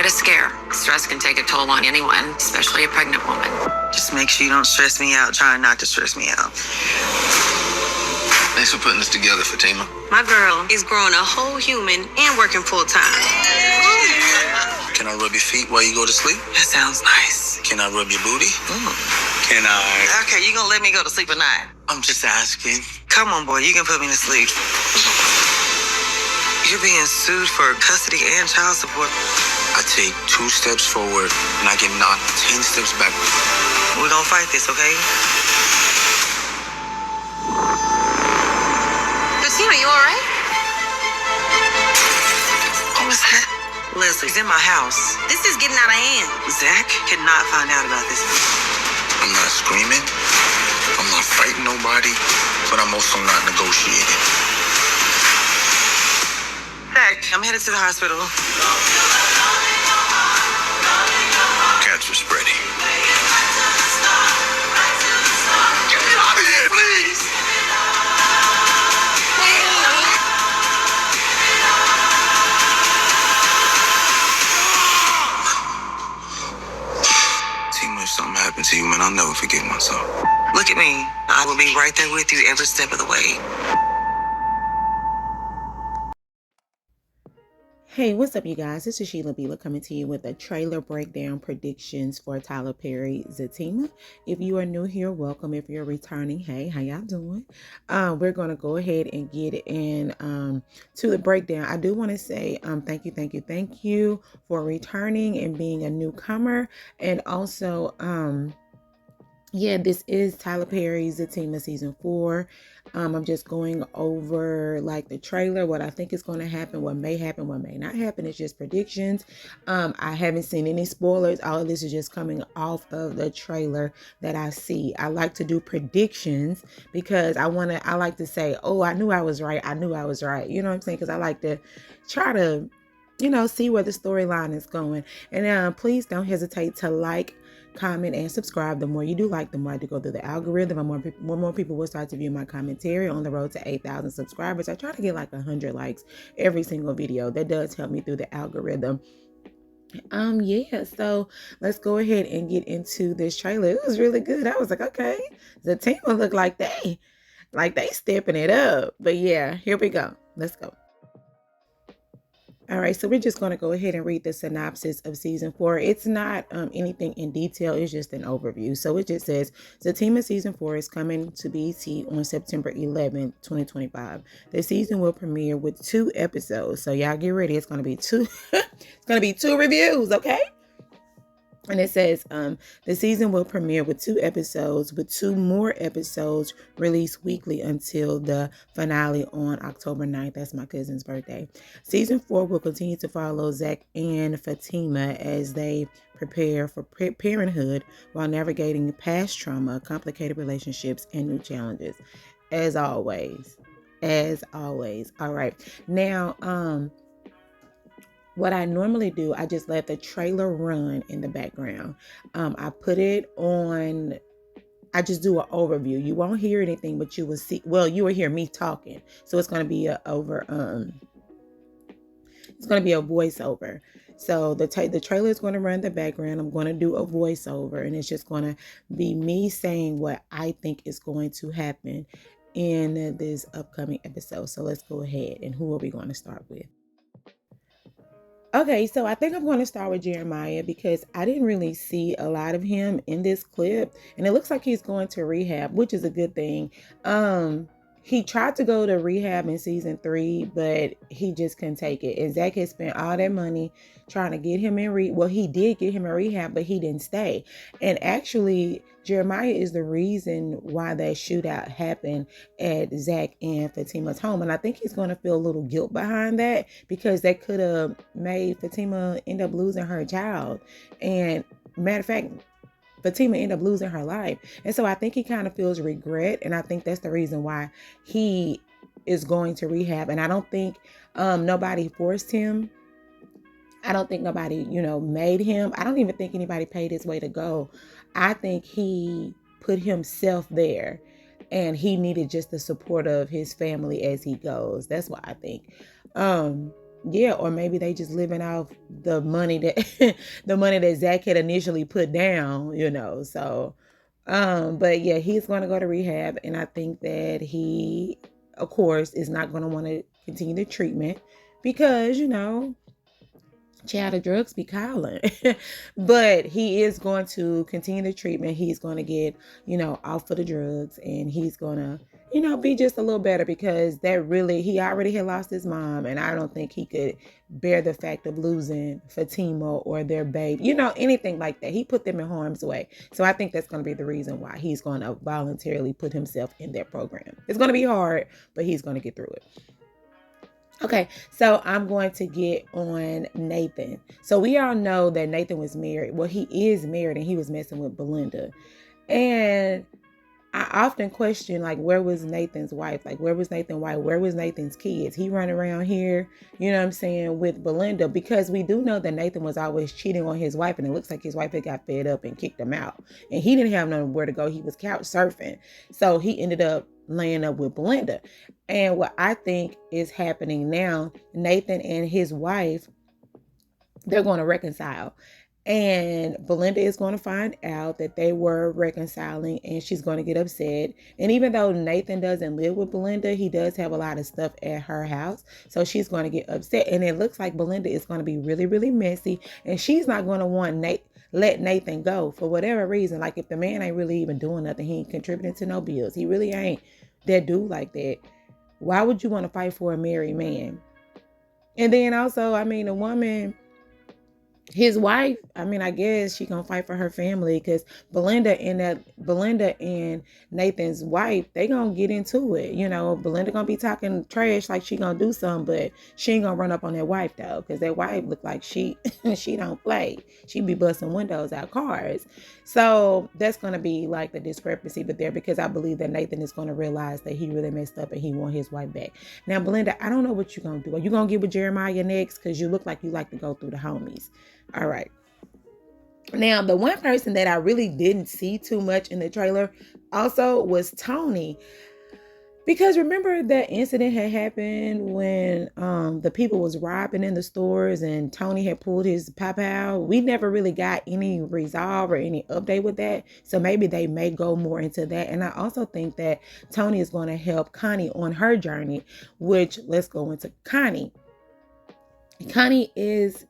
quite a scare. Stress can take a toll on anyone, especially a pregnant woman. Just make sure you don't stress me out trying not to stress me out. Thanks for putting this together, Fatima. My girl is growing a whole human and working full time. Can I rub your feet while you go to sleep? That sounds nice. Can I rub your booty? Can I? Okay, you gonna let me go to sleep at night? I'm just asking. Come on, boy, you can put me to sleep. You're being sued for custody and child support. I take 2 steps forward and I get knocked 10 steps back. We're gonna fight this, okay? Zatima, you alright? What was that? Leslie's in my house. This is getting out of hand. Zac cannot find out about this. I'm not screaming. I'm not fighting nobody. But I'm also not negotiating. Zac, I'm headed to the hospital. Cancer's spreading. Get me out of here, please! If something happened to you, man, I'll never forgive myself. Look at me. I will be right there with you every step of the way. Hey, what's up, you guys? This is Sheila Bila coming to you with a trailer breakdown predictions for Tyler Perry Zatima. If you are new here, welcome. If you're returning, hey, how y'all doing? We're going to go ahead and get in to the breakdown. I do want to say thank you for returning and being a newcomer. And also, yeah, this is Tyler Perry Zatima season 4. I'm just going over like the trailer, what I think is going to happen, what may happen, what may not happen. It's just predictions. I haven't seen any spoilers. All of this is just coming off of the trailer that I see. I like to do predictions because I like to say, oh, I knew I was right. I knew I was right. You know what I'm saying? Because I like to try to, see where the storyline is going. And please don't hesitate to like, comment, and subscribe. The more you do like, the more I do go through the algorithm, the more people will start to view my commentary. On the road to 8,000 subscribers, I try to get like 100 likes every single video. That does help me through the algorithm. Yeah, so let's go ahead and get into this trailer. It was really good. I was like, okay, the team will look like they stepping it up. But yeah, here we go. Let's go. All right, so we're just going to go ahead and read the synopsis of season 4. It's not anything in detail. It's just an overview. So it just says, Zatima season 4 is coming to BET on September 11th, 2025. The season will premiere with 2 episodes. So y'all get ready. It's going to be 2. It's going to be 2 reviews, okay? And it says, the season will premiere with 2 episodes, with 2 more episodes released weekly until the finale on October 9th. That's my cousin's birthday. Season 4 will continue to follow Zac and Fatima as they prepare for parenthood while navigating past trauma, complicated relationships, and new challenges. As always. All right. Now, what I normally do, I just let the trailer run in the background. I put it on, I just do an overview. You won't hear anything, but you will see, well, you will hear me talking. So it's going to be it's going to be a voiceover. So the trailer is going to run in the background. I'm going to do a voiceover, and it's just going to be me saying what I think is going to happen in this upcoming episode. So let's go ahead. And who are we going to start with? Okay, so I think I'm going to start with Jeremiah because I didn't really see a lot of him in this clip. And it looks like he's going to rehab, which is a good thing. He tried to go to rehab in season 3, but he just couldn't take it. And Zac has spent all that money trying to get him in well, he did get him in rehab, but he didn't stay. And actually, Jeremiah is the reason why that shootout happened at Zac and Fatima's home. And I think he's going to feel a little guilt behind that because that could have made Fatima end up losing her child. And matter of fact, Fatima ended up losing her life. And so I think he kind of feels regret. And I think that's the reason why he is going to rehab. And I don't think nobody forced him. I don't think nobody, made him. I don't even think anybody paid his way to go. I think he put himself there and he needed just the support of his family as he goes. That's what I think. yeah, or maybe they just living off the money that the money that Zac had initially put down, So, but yeah, he's going to go to rehab, and I think that he, of course, is not going to want to continue the treatment because child, the drugs be calling. But he is going to continue the treatment. He's going to get, off of the drugs, and he's going to, be just a little better because he already had lost his mom. And I don't think he could bear the fact of losing Fatima or their babe, anything like that. He put them in harm's way. So I think that's going to be the reason why he's going to voluntarily put himself in that program. It's going to be hard, but he's going to get through it. Okay, so I'm going to get on Nathan. So we all know that Nathan was married. Well, he is married, and he was messing with Belinda. And I often question, like, where was Nathan's wife? Like, where was Nathan's wife? Where was Nathan's kids? He running around here, with Belinda, because we do know that Nathan was always cheating on his wife, and it looks like his wife had got fed up and kicked him out. And he didn't have nowhere to go. He was couch surfing. So he ended up laying up with Belinda. And what I think is happening now, Nathan and his wife, they're going to reconcile. And Belinda is going to find out that they were reconciling, and she's going to get upset. And even though Nathan doesn't live with Belinda, he does have a lot of stuff at her house. So she's going to get upset. And it looks like Belinda is going to be really, really messy. And she's not going to want let Nathan go for whatever reason. Like, if the man ain't really even doing nothing, he ain't contributing to no bills, he really ain't that dude like that, why would you want to fight for a married man? And then also, a woman, his wife, I guess she gonna fight for her family, because Belinda and Nathan's wife, they gonna get into it. Belinda gonna be talking trash like she gonna do something, but she ain't gonna run up on that wife though, because that wife look like she don't play. She be busting windows out cars. So that's gonna be like the discrepancy, but there, because I believe that Nathan is gonna realize that he really messed up and he want his wife back. Now, Belinda, I don't know what you gonna do. Are you gonna get with Jeremiah next? Because you look like you like to go through the homies. All right. Now, the one person that I really didn't see too much in the trailer also was Tony. Because remember that incident had happened when the people was robbing in the stores and Tony had pulled his pop out. We never really got any resolve or any update with that. So maybe they may go more into that. And I also think that Tony is going to help Connie on her journey, which, let's go into Connie. Connie is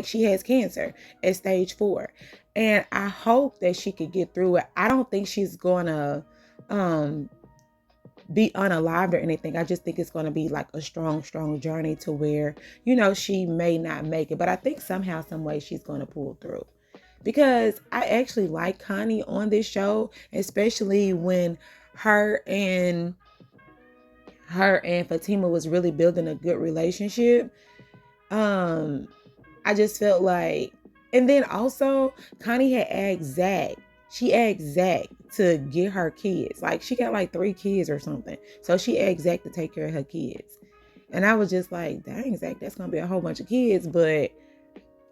she has cancer at stage 4. And I hope that she could get through it. I don't think she's going to be unalived or anything. I just think it's going to be like a strong journey to where, she may not make it. But I think somehow, some way she's going to pull through. Because I actually like Connie on this show, especially when her and Fatima was really building a good relationship. I just felt like, and then also Connie had asked Zac. She asked Zac to get her kids. Like, she got like 3 kids or something. So she asked Zac to take care of her kids. And I was just like, dang, Zac, that's gonna be a whole bunch of kids. But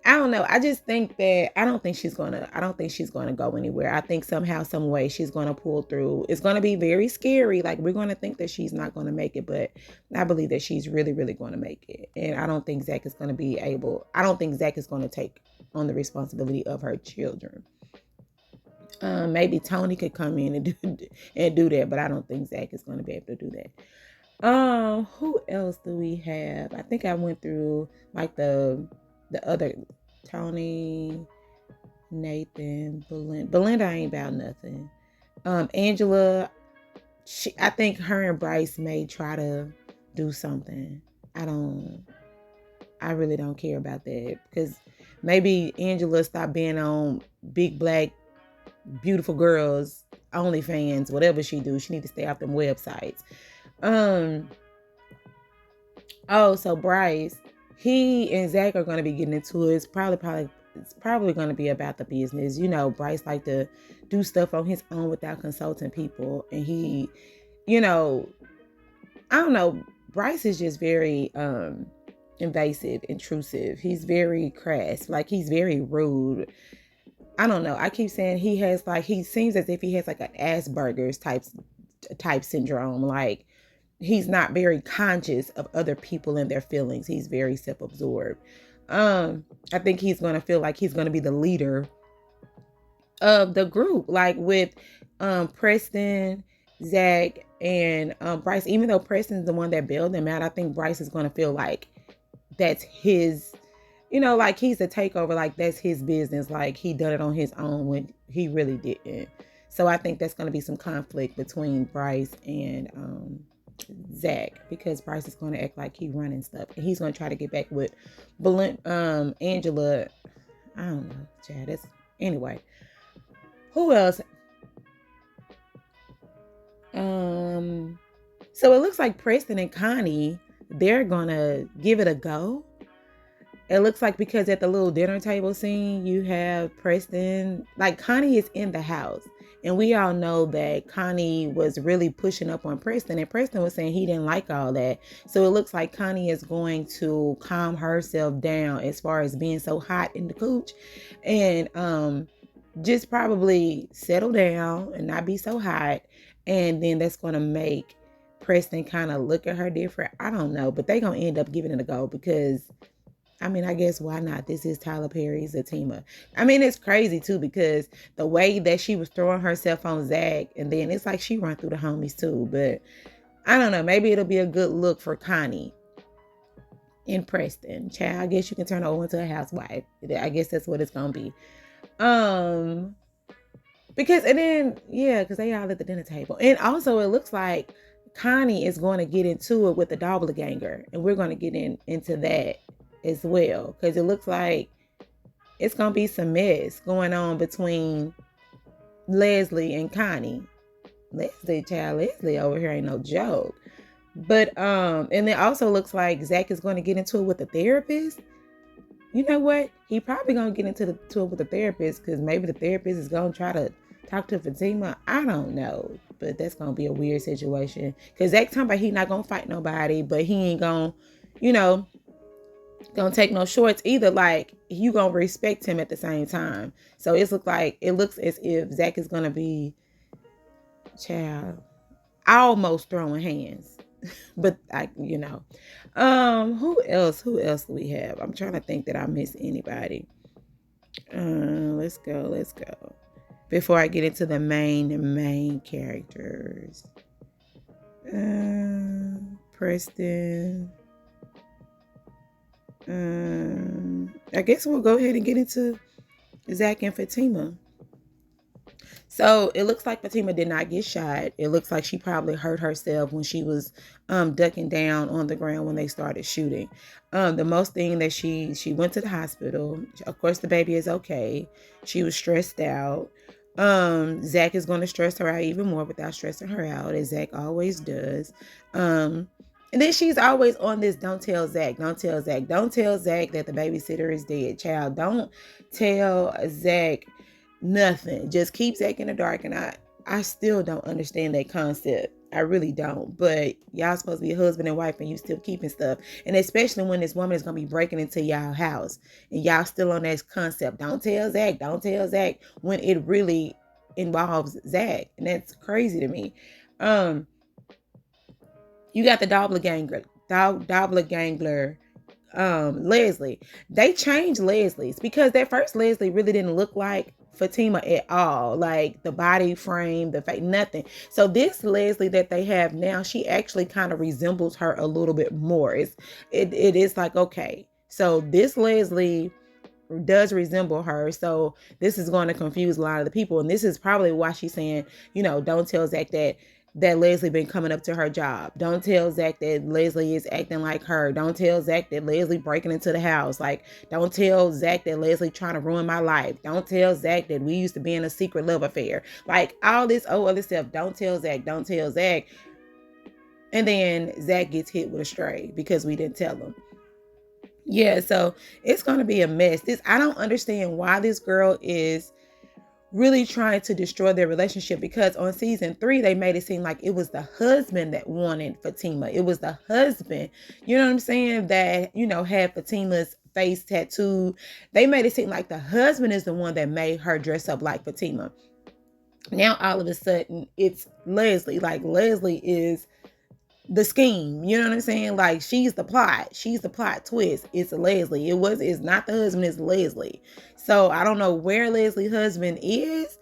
I don't know. I just think that I don't think she's gonna go anywhere. I think somehow, some way she's gonna pull through. It's gonna be very scary. Like, we're gonna think that she's not gonna make it, but I believe that she's really, really gonna make it. And I don't think Zac is gonna take on the responsibility of her children. Maybe Tony could come in and do that, but I don't think Zac is gonna be able to do that. Who else do we have? I think I went through like the other Tony, Nathan, Belinda ain't about nothing. Angela, I think her and Bryce may try to do something. I really don't care about that, because maybe Angela stopped being on Big Black Beautiful Girls OnlyFans, whatever she do. She need to stay off them websites. So Bryce, he and Zac are going to be getting into it. It's probably going to be about the business. Bryce like to do stuff on his own without consulting people. And he, I don't know. Bryce is just very invasive, intrusive. He's very crass. Like, he's very rude. I don't know. I keep saying he seems as if he has like an Asperger's type syndrome. Like, he's not very conscious of other people and their feelings. He's very self-absorbed. I think he's going to feel like he's going to be the leader of the group, like with Preston, Zac, and Bryce. Even though Preston's the one that bailed them out, I think Bryce is going to feel like that's his, like he's a takeover, like that's his business, like he done it on his own when he really didn't. So I think that's going to be some conflict between Bryce and Zac, because Bryce is going to act like he running stuff, and he's going to try to get back with Angela. I don't know, Chad. Anyway. Who else? So it looks like Preston and Connie, they're gonna give it a go. It looks like, because at the little dinner table scene, you have Preston, like Connie is in the house. And we all know that Connie was really pushing up on Preston, and Preston was saying he didn't like all that. So it looks like Connie is going to calm herself down as far as being so hot in the cooch, and just probably settle down and not be so hot. And then that's going to make Preston kind of look at her different. I don't know, but they're going to end up giving it a go because, I mean, I guess why not? This is Tyler Perry's Zatima. I mean, it's crazy too, because the way that she was throwing herself on Zac, and then it's like she run through the homies too. But I don't know. Maybe it'll be a good look for Connie in Preston. Child, I guess you can turn her over into a housewife. I guess that's what it's going to be. Because they all at the dinner table. And also it looks like Connie is going to get into it with the doppelganger, and we're going to get into that as well, because it looks like it's going to be some mess going on between Leslie and Connie. Leslie over here ain't no joke. But and it also looks like Zac is going to get into it with the therapist. You know what? He probably going to get into it with the therapist, because maybe the therapist is going to try to talk to Fatima. I don't know. But that's going to be a weird situation. Because Zac talking about he not going to fight nobody, but he ain't going to, going to take no shorts either. Like, you going to respect him at the same time. So it looks as if Zac is going to be, almost throwing hands. But who else do we have? I'm trying to think that I missed anybody. Let's go before I get into the main characters. Preston. I guess we'll go ahead and get into Zac and Fatima. So it looks like Fatima did not get shot. It looks like she probably hurt herself when she was ducking down on the ground when they started shooting. The most thing that she went to the hospital. Of course, the baby is okay. She was stressed out. Zac is going to stress her out even more without stressing her out, as Zac always does. And then she's always on this, don't tell Zac that the babysitter is dead. Child, don't tell Zac nothing. Just keep Zac in the dark. And I still don't understand that concept. I really don't. But y'all supposed to be a husband and wife, and you still keeping stuff. And especially when this woman is going to be breaking into y'all house, and y'all still on that concept. Don't tell Zac, when it really involves Zac. And that's crazy to me. You got the doppelganger, Leslie. They changed Leslie's, because that first Leslie really didn't look like Fatima at all. Like the body frame, the face, nothing. So this Leslie that they have now, she actually kind of resembles her a little bit more. It is like, okay, so this Leslie does resemble her. So this is going to confuse a lot of the people. And this is probably why she's saying, don't tell Zac that Leslie been coming up to her job. Don't tell Zac that Leslie is acting like her. Don't tell Zac that Leslie breaking into the house. Like, don't tell Zac that Leslie trying to ruin my life. Don't tell Zac that we used to be in a secret love affair. Like, all this other stuff. Don't tell Zac. And then Zac gets hit with a stray because we didn't tell him. Yeah, so it's going to be a mess. I don't understand why this girl is really trying to destroy their relationship, because on season 3 they made it seem like it was the husband that wanted Fatima. It was the husband, you know what I'm saying, that had Fatima's face tattooed. They made it seem like the husband is the one that made her dress up like Fatima. Now all of a sudden it's Leslie. Like, Leslie is the scheme. You know what I'm saying? Like, she's the plot. She's the plot twist. It's Leslie. It's not the husband, it's Leslie. So I don't know where Leslie's husband is,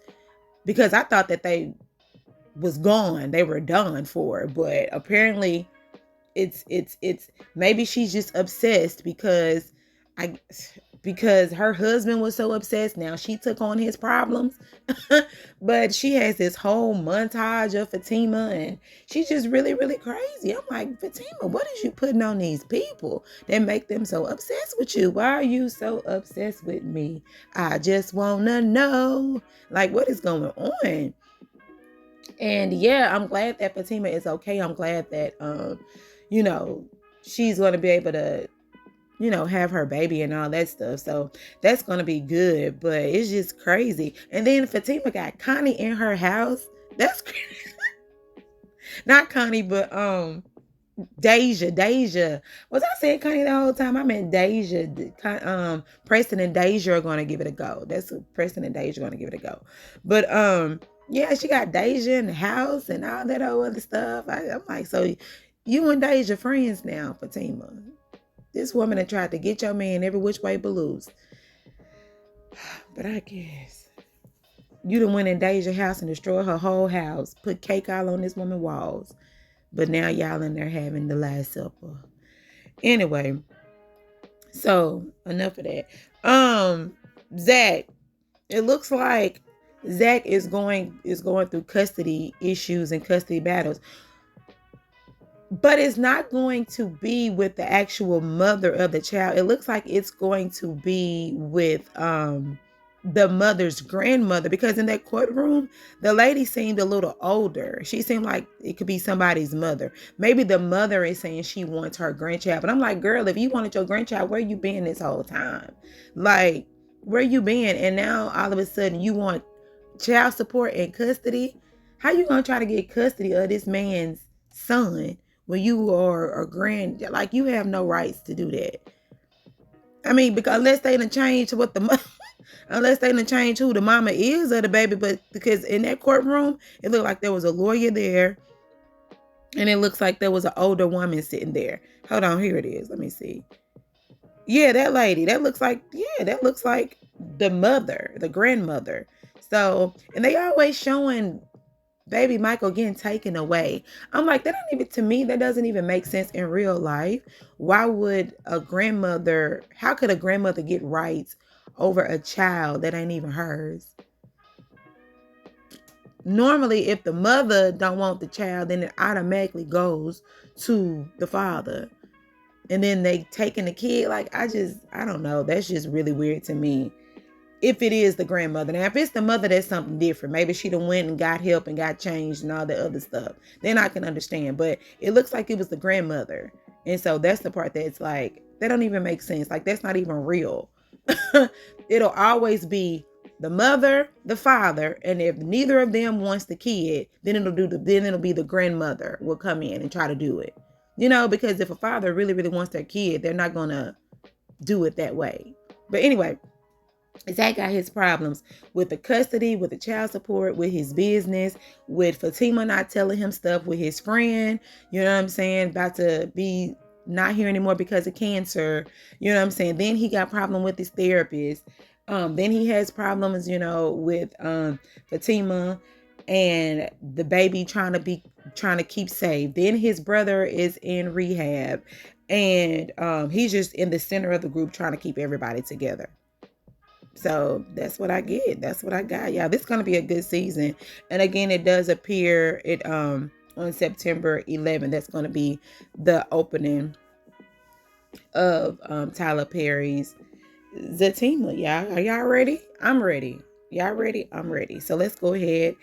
because I thought that they was gone. They were done for. But apparently it's maybe she's just obsessed because her husband was so obsessed. Now she took on his problems. But she has this whole montage of Fatima, and she's just really, really crazy. I'm like, Fatima, what is you putting on these people that make them so obsessed with you? Why are you so obsessed with me? I just wanna know, like, what is going on? And yeah, I'm glad that Fatima is okay. I'm glad that she's gonna be able to have her baby and all that stuff. So that's going to be good, but it's just crazy. And then Fatima got Connie in her house. That's crazy. Not Connie, but Deja. Was I saying Connie the whole time? I meant Deja. Preston and Deja are going to give it a go. That's who Preston and Deja are going to give it a go. But yeah, she got Deja in the house and all that other stuff. I'm like, so you and Deja friends now, Fatima? This woman that tried to get your man every which way but loose. But I guess you done went in Deja's house and destroyed her whole house. Put cake all on this woman's walls. But now y'all in there having the Last Supper. Anyway, so enough of that. Zac. It looks like Zac is going through custody issues and custody battles. But it's not going to be with the actual mother of the child. It looks like it's going to be with the mother's grandmother, because in that courtroom, the lady seemed a little older. She seemed like it could be somebody's mother. Maybe the mother is saying she wants her grandchild. But I'm like, girl, if you wanted your grandchild, where you been this whole time? Like, where you been? And now all of a sudden you want child support and custody? How you gonna try to get custody of this man's son when you are a like, you have no rights to do that? I mean, because unless they done change what unless they done change who the mama is of the baby. But because in that courtroom, it looked like there was a lawyer there, and it looks like there was an older woman sitting there. Hold on, here it is. Let me see. Yeah, that lady. That looks like the mother, the grandmother. So, and they always showing baby Michael getting taken away. I'm like, to me, that doesn't even make sense in real life. Why would how could a grandmother get rights over a child that ain't even hers? Normally, if the mother don't want the child, then it automatically goes to the father. And then they taking the kid. Like, I don't know. That's just really weird to me. If it is the grandmother. Now, if it's the mother, that's something different. Maybe she done went and got help and got changed and all the other stuff. Then I can understand. But it looks like it was the grandmother. And so that's the part that's like, that don't even make sense. Like, that's not even real. It'll always be the mother, the father, and if neither of them wants the kid, then it'll be the grandmother will come in and try to do it. Because if a father really, really wants their kid, they're not gonna do it that way. But anyway, Zac got his problems with the custody, with the child support, with his business, with Fatima not telling him stuff, with his friend, you know what I'm saying, about to be not here anymore because of cancer, you know what I'm saying. Then he got problem with his therapist. Then he has problems, with Fatima and the baby trying to keep safe. Then his brother is in rehab, and he's just in the center of the group trying to keep everybody together. So that's what I get. That's what I got, y'all. This is gonna be a good season. And again, it does appear on September 11th. That's gonna be the opening of Tyler Perry's Zatima. Y'all, are y'all ready? I'm ready. Y'all ready? I'm ready. So let's go ahead.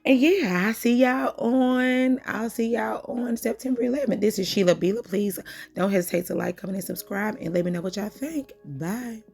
And yeah, I'll see y'all on September 11th. This is Sheila Bila. Please don't hesitate to like, comment, and subscribe, and let me know what y'all think. Bye.